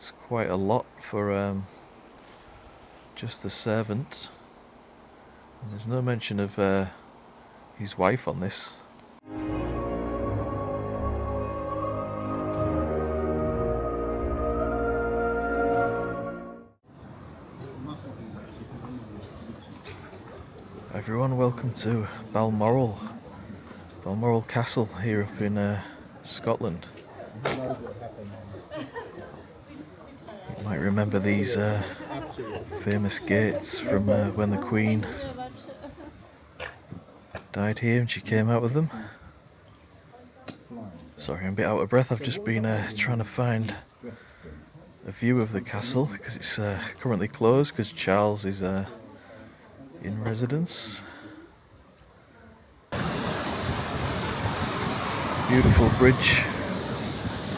It's quite a lot for just the servant. And there's no mention of his wife on this. Everyone, welcome to Balmoral Castle here up in Scotland. You might remember these famous gates from when the Queen died here and she came out with them. Sorry, I'm a bit out of breath. I've just been trying to find a view of the castle because it's currently closed because Charles is in residence. Beautiful bridge.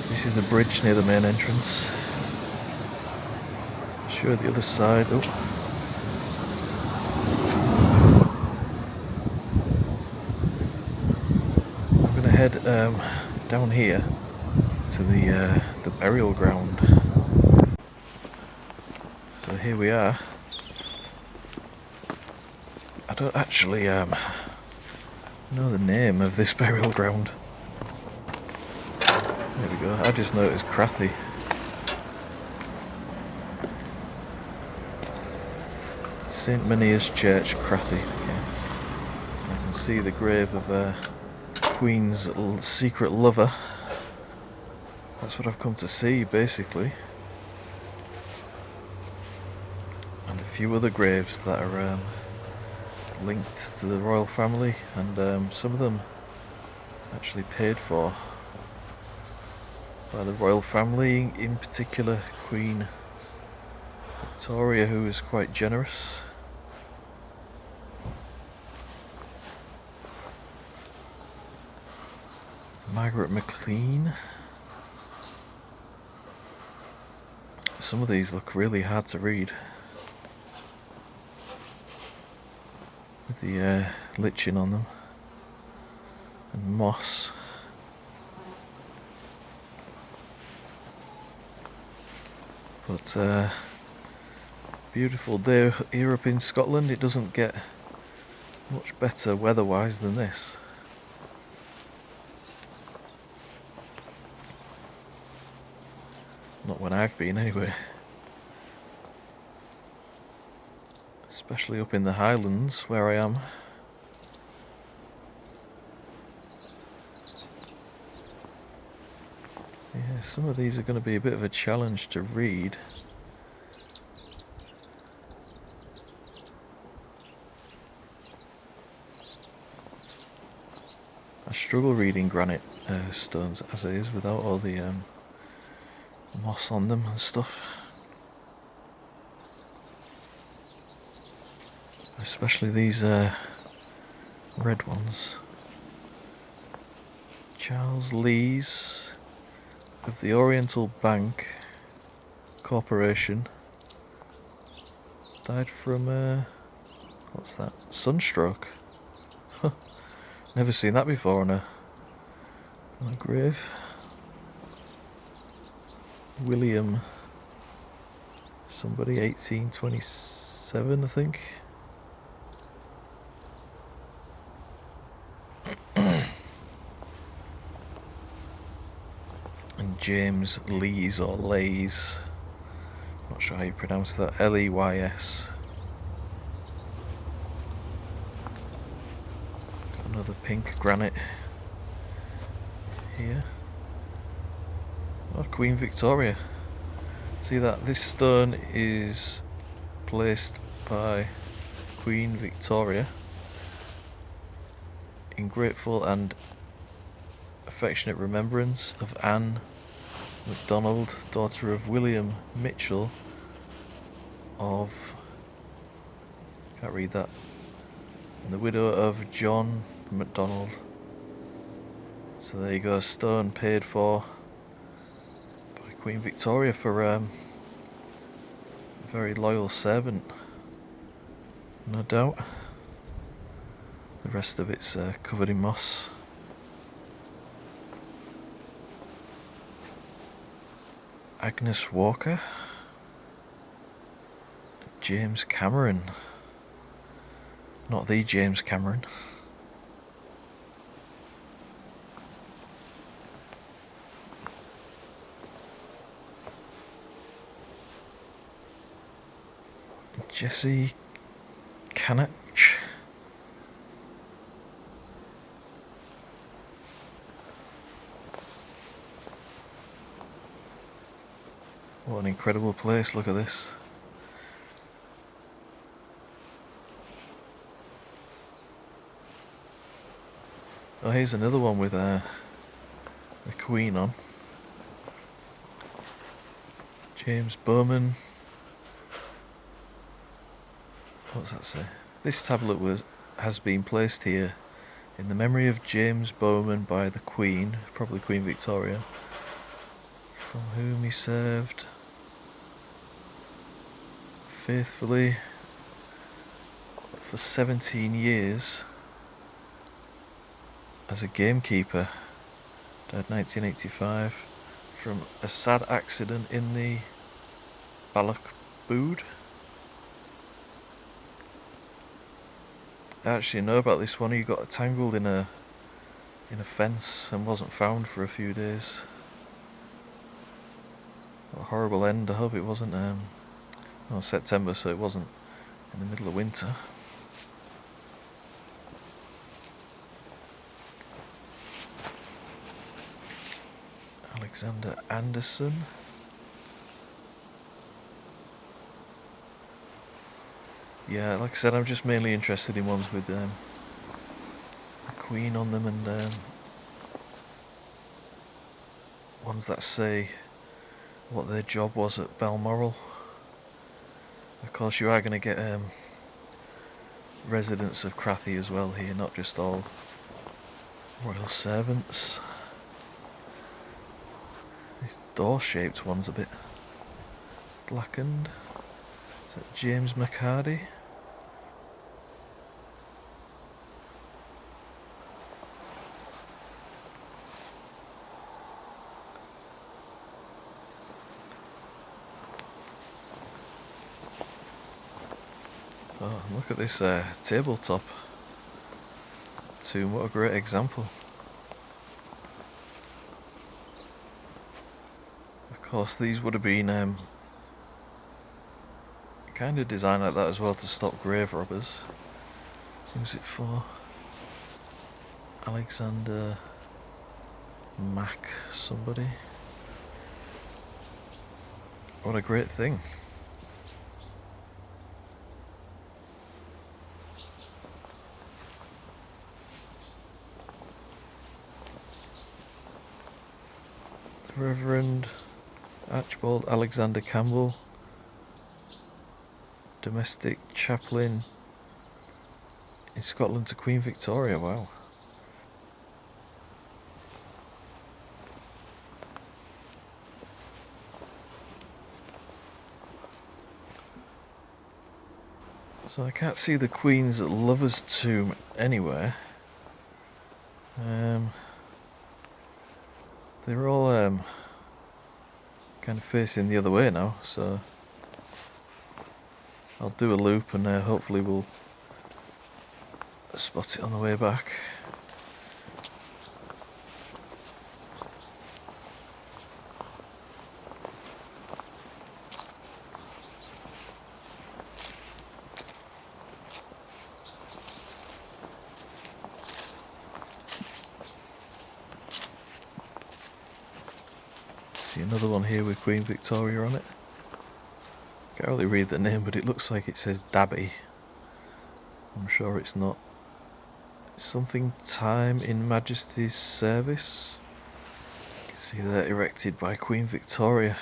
This is the bridge near the main entrance. Sure, the other side. Oh. I'm going to head down here to the burial ground. So here we are. I don't actually know the name of this burial ground. There we go. I just know it as Crathie. St Mania's Church, Crathie. Okay. I can see the grave of Queen's secret lover. That's what I've come to see, basically. And a few other graves that are linked to the royal family, and some of them actually paid for by the royal family, in particular Queen Victoria, who was quite generous. Margaret McLean. Some of these look really hard to read, with the liching on them and moss. But beautiful day here up in Scotland. It doesn't get much better weather-wise than this. Not when I've been, anyway. Especially up in the Highlands, where I am. Yeah, some of these are going to be a bit of a challenge to read. I struggle reading granite stones as it is without all the moss on them and stuff. Especially these red ones. Charles Lees of the Oriental Bank Corporation died from what's that? Sunstroke. Never seen that before on a grave. William somebody, 1827, I think. And James Lees, or Lays, not sure how you pronounce that, Leys. Got another pink granite here. Oh, Queen Victoria. See that? This stone is placed by Queen Victoria in grateful and affectionate remembrance of Anne MacDonald, daughter of William Mitchell of... can't read that. And the widow of John MacDonald. So there you go, a stone paid for by Queen Victoria for a very loyal servant, no doubt. The rest of it's covered in moss. Agnes Walker. James Cameron. Not the James Cameron. Jesse Canach. What an incredible place, look at this. Oh, here's another one with the Queen on. James Bowman. What's that say? This tablet has been placed here in the memory of James Bowman by the Queen, probably Queen Victoria, from whom he served faithfully for 17 years as a gamekeeper. Died 1985 from a sad accident in the Balmoral. I actually know about this one. He got tangled in a fence and wasn't found for a few days. What a horrible end. I hope it wasn't September, so it wasn't in the middle of winter. Alexander Anderson. Yeah, like I said, I'm just mainly interested in ones with the Queen on them, and ones that say what their job was at Balmoral. Of course, you are going to get residents of Crathie as well here, not just all royal servants. This door-shaped one's a bit blackened. Is that James McCarty? Oh, look at this tabletop tomb. What a great example. Of course, these would have been kind of designed like that as well to stop grave robbers. Who's it for? Alexander Mack somebody. What a great thing. Reverend Archibald Alexander Campbell, domestic chaplain in Scotland to Queen Victoria. Wow. So I can't see the Queen's lover's tomb anywhere. They're all kind of facing the other way now, so I'll do a loop and hopefully we'll spot it on the way back. See another one here with Queen Victoria on it. Can't really read the name, but it looks like it says Dabby. I'm sure it's not. Something time in Majesty's service. You can see they're erected by Queen Victoria.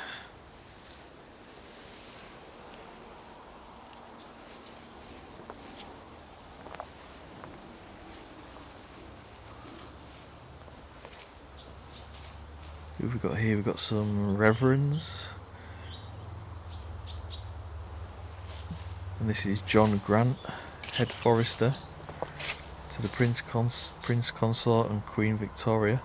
Who have we got here? We've got some reverends. And this is John Grant, head forester to the Prince Consort and Queen Victoria.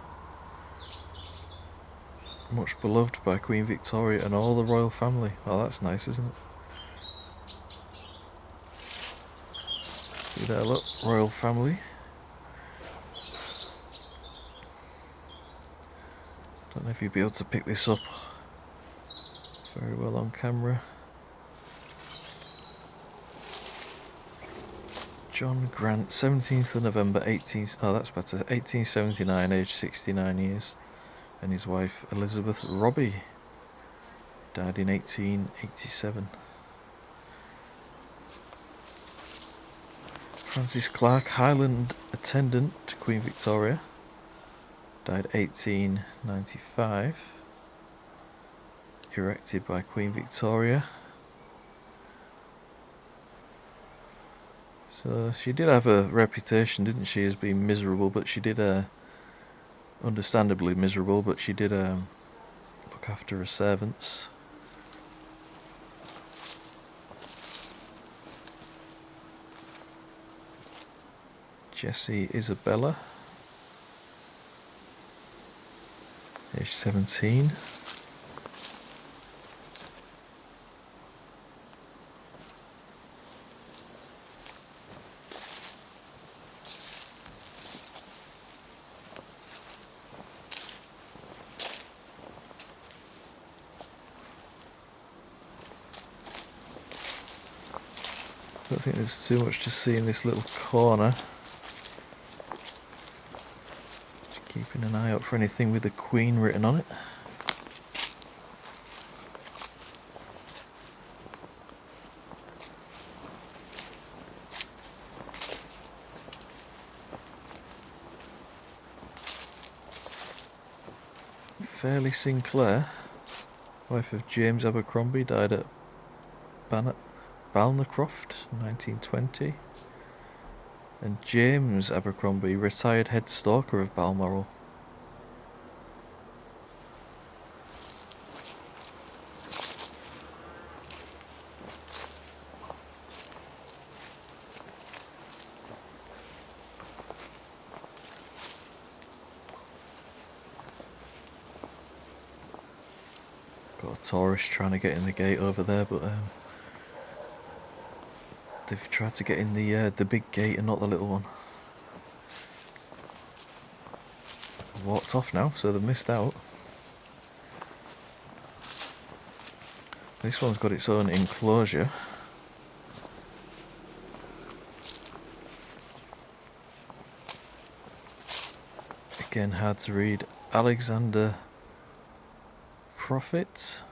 Much beloved by Queen Victoria and all the royal family. Oh, that's nice, isn't it? See there, look, royal family. Don't know if you'd be able to pick this up very well on camera. John Grant, 17th of November, 1879, aged 69 years. And his wife, Elizabeth Robbie, died in 1887. Francis Clark, Highland attendant to Queen Victoria, died 1895. Erected by Queen Victoria. So she did have a reputation, didn't she, as being miserable, but she did, understandably miserable, but she did look after her servants. Jessie Isabella, age 17. I don't think there's too much to see in this little corner. Just keeping an eye out for anything with the Queen written on it. Fairly Sinclair, wife of James Abercrombie, died at Balnacroft, 1920. And James Abercrombie, retired head stalker of Balmoral. Got a tourist trying to get in the gate over there, but they've tried to get in the big gate and not the little one. Walked off now, so they've missed out. This one's got its own enclosure. Again, hard to read. Alexander Prophet.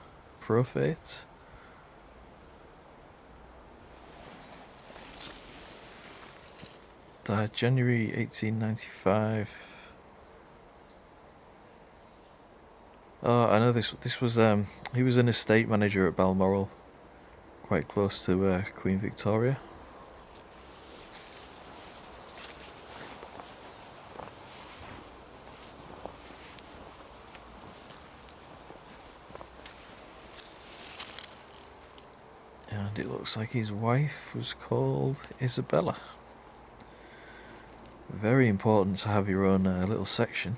Died January 1895. Oh, I know this was he was an estate manager at Balmoral, quite close to Queen Victoria. And it looks like his wife was called Isabella. Very important to have your own little section.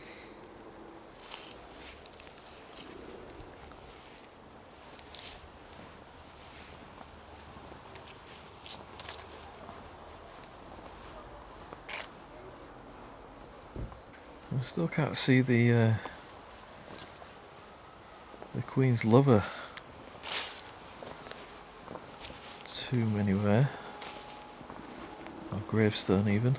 I still can't see the Queen's lover too anywhere, or gravestone even.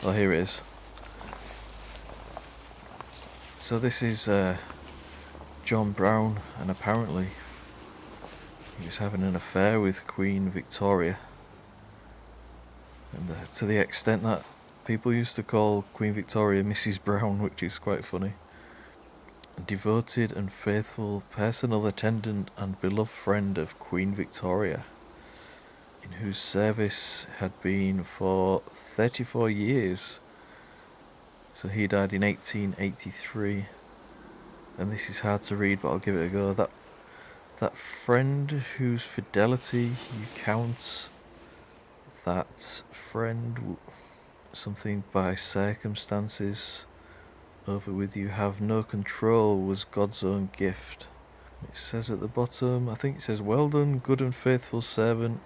Oh, here it is. So this is John Brown, and apparently he was having an affair with Queen Victoria, and to the extent that people used to call Queen Victoria Mrs. Brown, which is quite funny. devoted and faithful personal attendant and beloved friend of Queen Victoria, in whose service had been for 34 years. So he died in 1883. And this is hard to read, but I'll give it a go. That friend whose fidelity you count, that friend something by circumstances over with you have no control, was God's own gift. It says at the bottom, I think it says, well done, good and faithful servant.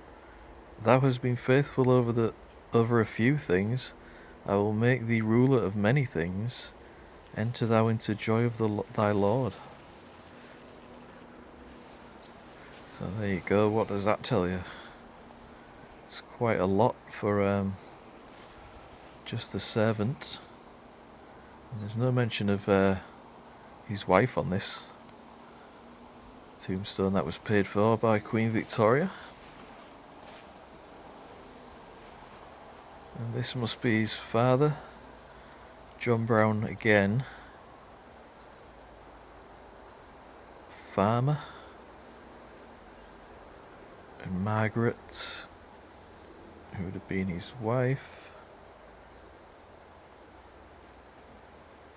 Thou hast been faithful over a few things. I will make thee ruler of many things. Enter thou into joy of thy Lord. So there you go. What does that tell you? It's quite a lot for just a servant. And there's no mention of his wife on this tombstone that was paid for by Queen Victoria. And this must be his father, John Brown again, farmer, and Margaret, who would have been his wife.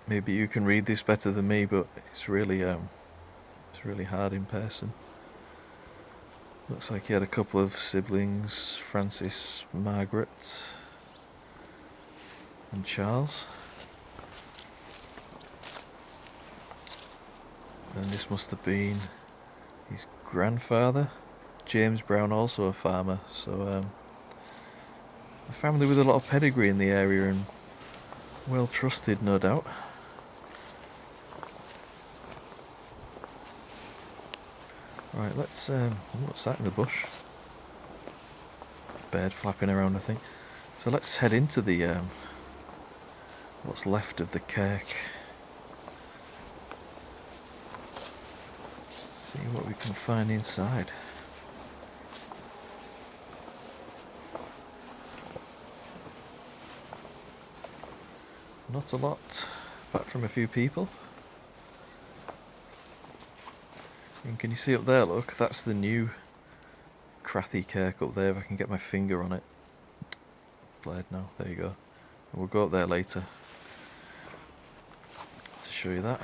Maybe you can read this better than me, but it's really hard in person. Looks like he had a couple of siblings, Francis, Margaret, and Charles. And this must have been his grandfather, James Brown, also a farmer. So a family with a lot of pedigree in the area and well trusted, no doubt. Right, let's what's that in the bush? Bird flapping around, I think. So let's head into the what's left of the kirk. See what we can find inside. Not a lot, apart from a few people. And can you see up there, look, that's the new Crathie Kirk up there, if I can get my finger on it. Blade now, there you go. We'll go up there later to show you that.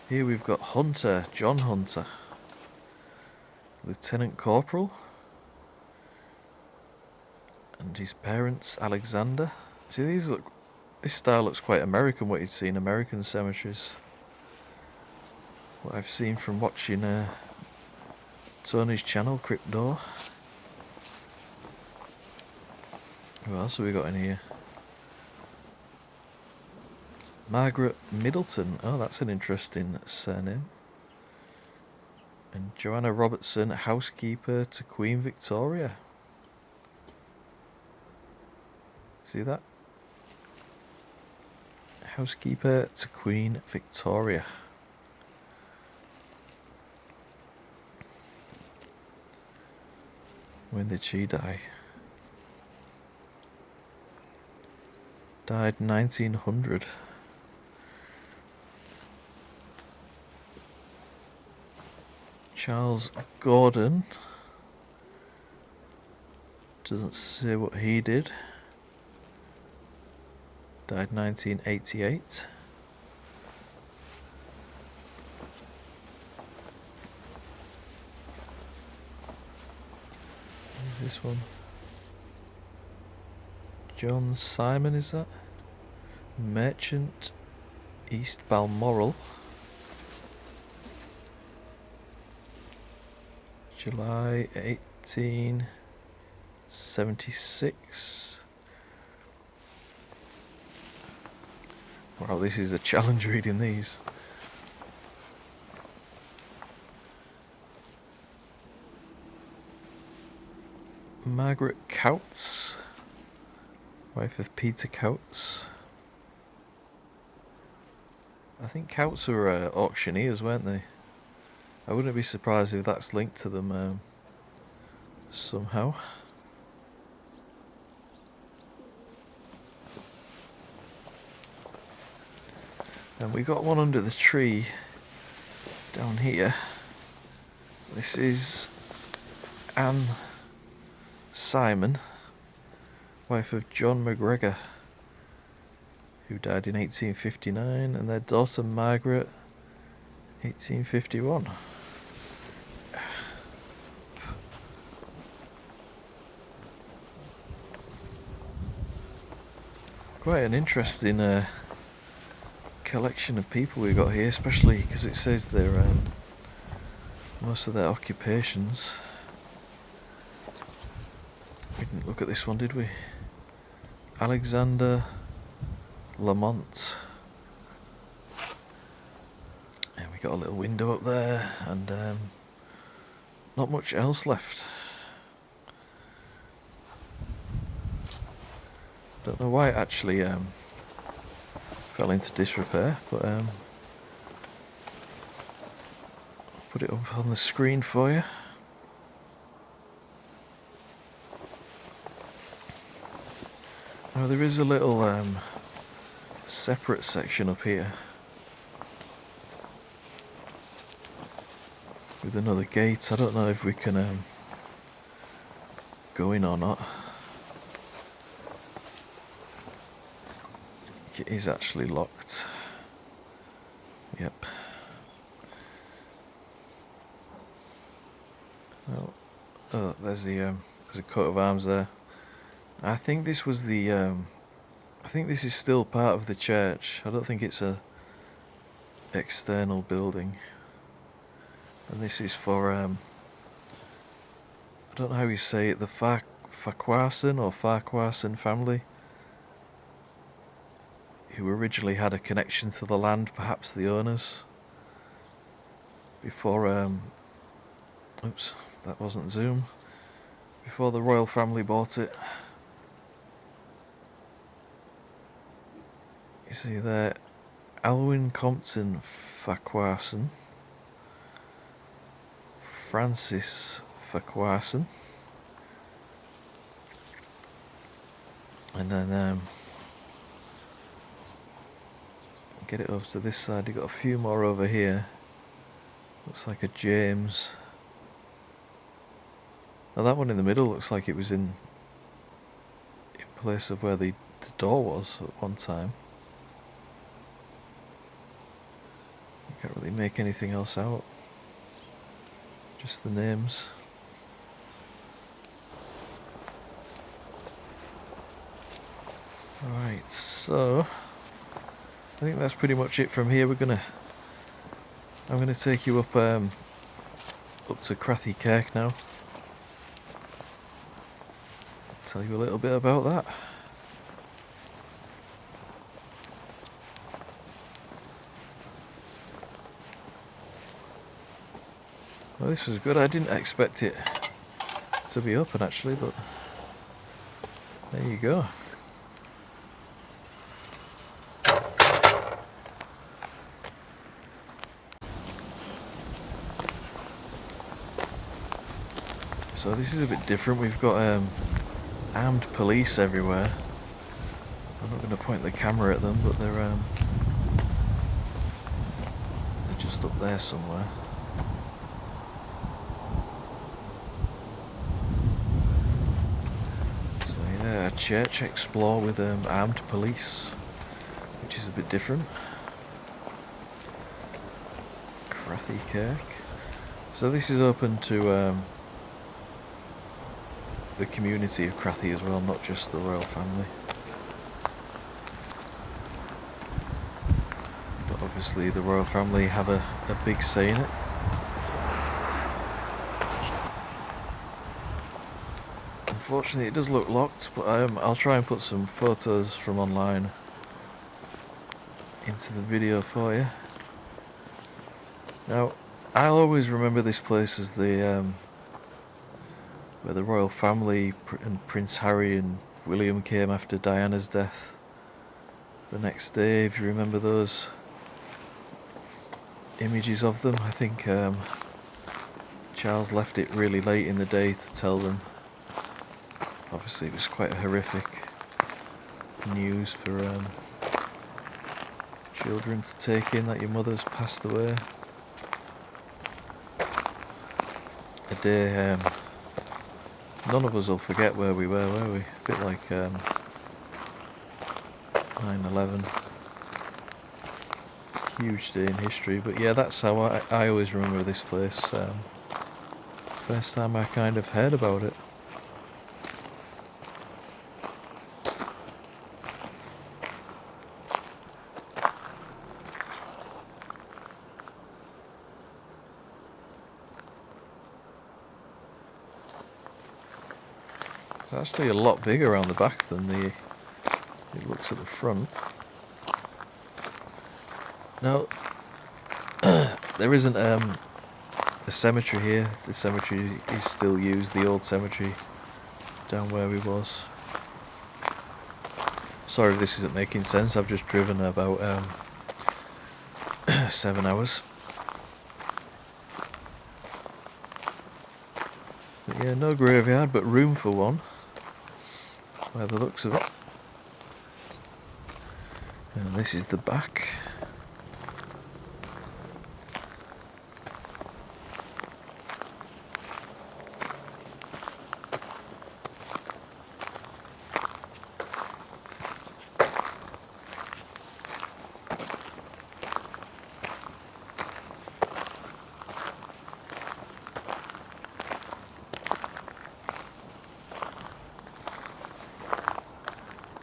Here we've got Hunter, John Hunter, Lieutenant Corporal, and his parents, Alexander. See, this style looks quite American, what you'd see in American cemeteries. What I've seen from watching Tony's channel, Crypt Door. Who else have we got in here? Margaret Middleton. Oh, that's an interesting surname. And Joanna Robertson, housekeeper to Queen Victoria. See that? Housekeeper to Queen Victoria. When did she die? Died 1900. Charles Gordon. Doesn't say what he did. Died 1988. Who's this one? John Simon, is that? Merchant, East Balmoral. July 1876. Wow, this is a challenge reading these. Margaret Coutts, wife of Peter Coutts. I think Coutts were auctioneers, weren't they? I wouldn't be surprised if that's linked to them somehow. And we got one under the tree down here. This is Anne Simon, wife of John McGregor, who died in 1859, and their daughter Margaret, 1851. Quite an interesting collection of people we got here, especially because it says they're most of their occupations. We didn't look at this one, did we? Alexander Lamont. And we got a little window up there, and not much else left. Don't know why it actually fell into disrepair, but I'll put it up on the screen for you. Now there is a little separate section up here with another gate. I don't know if we can go in or not. It is actually locked. Yep. Oh, there's a coat of arms there. I think this was the. I think this is still part of the church. I don't think it's a external building. And this is for I don't know how you say it. The Farquharson or Farquharson family, who originally had a connection to the land, perhaps the owners, before, oops, that wasn't zoom, before the royal family bought it. You see there, Alwyn Compton Farquharson, Francis Farquharson, and then get it over to this side. You got a few more over here. Looks like a James. Now that one in the middle looks like it was in place of where the door was at one time. You can't really make anything else out. Just the names. Alright, so I think that's pretty much it from here. I'm gonna take you up to Crathie Kirk now. Tell you a little bit about that. Well, this was good. I didn't expect it to be open actually, but there you go. So this is a bit different. We've got armed police everywhere. I'm not going to point the camera at them, but they're just up there somewhere. So yeah, a church explore with armed police, which is a bit different. Crathie Kirk. So this is open to the community of Crathie as well, not just the royal family. But obviously the royal family have a big say in it. Unfortunately it does look locked, but I'll try and put some photos from online into the video for you. Now, I'll always remember this place as the where the royal family and Prince Harry and William came after Diana's death the next day, if you remember those images of them. I think Charles left it really late in the day to tell them. Obviously it was quite a horrific news for children to take in that your mother's passed away. A day none of us will forget where we were we? A bit like 9/11. Huge day in history, but yeah, that's how I always remember this place. First time I kind of heard about it. It's actually a lot bigger around the back than it looks at the front. Now, there isn't a cemetery here. The cemetery is still used, the old cemetery down where we was. Sorry if this isn't making sense, I've just driven about 7 hours. But yeah, no graveyard, but room for one, by the looks of it. And this is the back.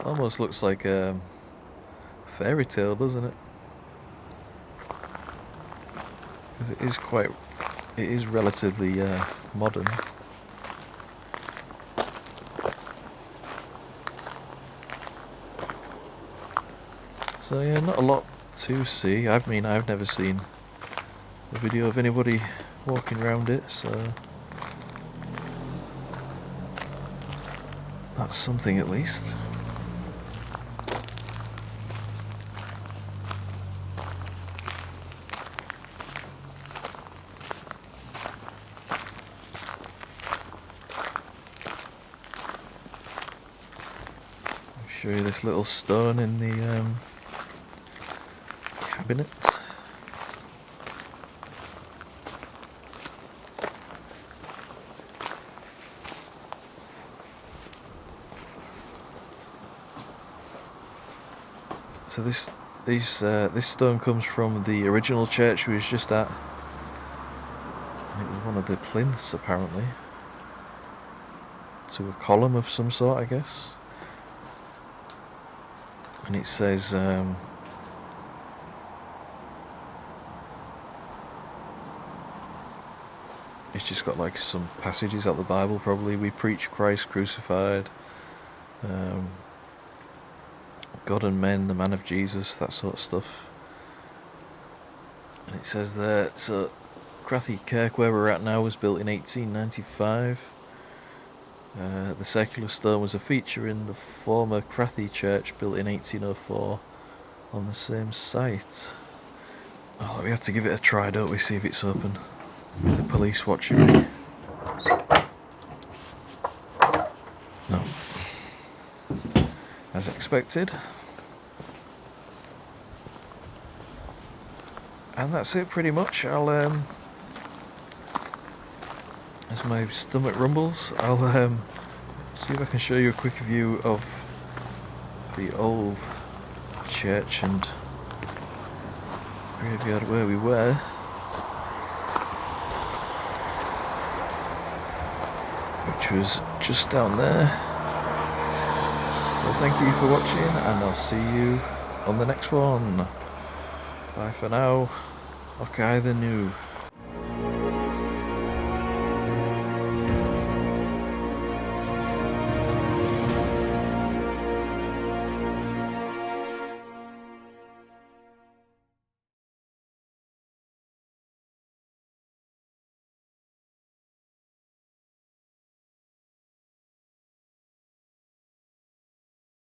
Almost looks like a fairy tale, doesn't it? Because it is relatively modern. So yeah, not a lot to see. I mean, I've never seen a video of anybody walking around it, so that's something at least. Show you this little stone in the cabinet. So this stone comes from the original church we was just at, and it was one of the plinths apparently to a column of some sort, I guess. And it says it's just got like some passages out of the Bible probably. We preach Christ crucified, God and men, the man of Jesus, that sort of stuff. And it says there, so Crathie Kirk, where we're at now, was built in 1895. The secular stone was a feature in the former Crathie church built in 1804 on the same site. Oh, we have to give it a try, don't we, see if it's open. With the police watching me. No. As expected. And that's it pretty much. As my stomach rumbles, I'll see if I can show you a quick view of the old church and graveyard where we were. Which was just down there. So thank you for watching, and I'll see you on the next one. Bye for now. Okay, the new.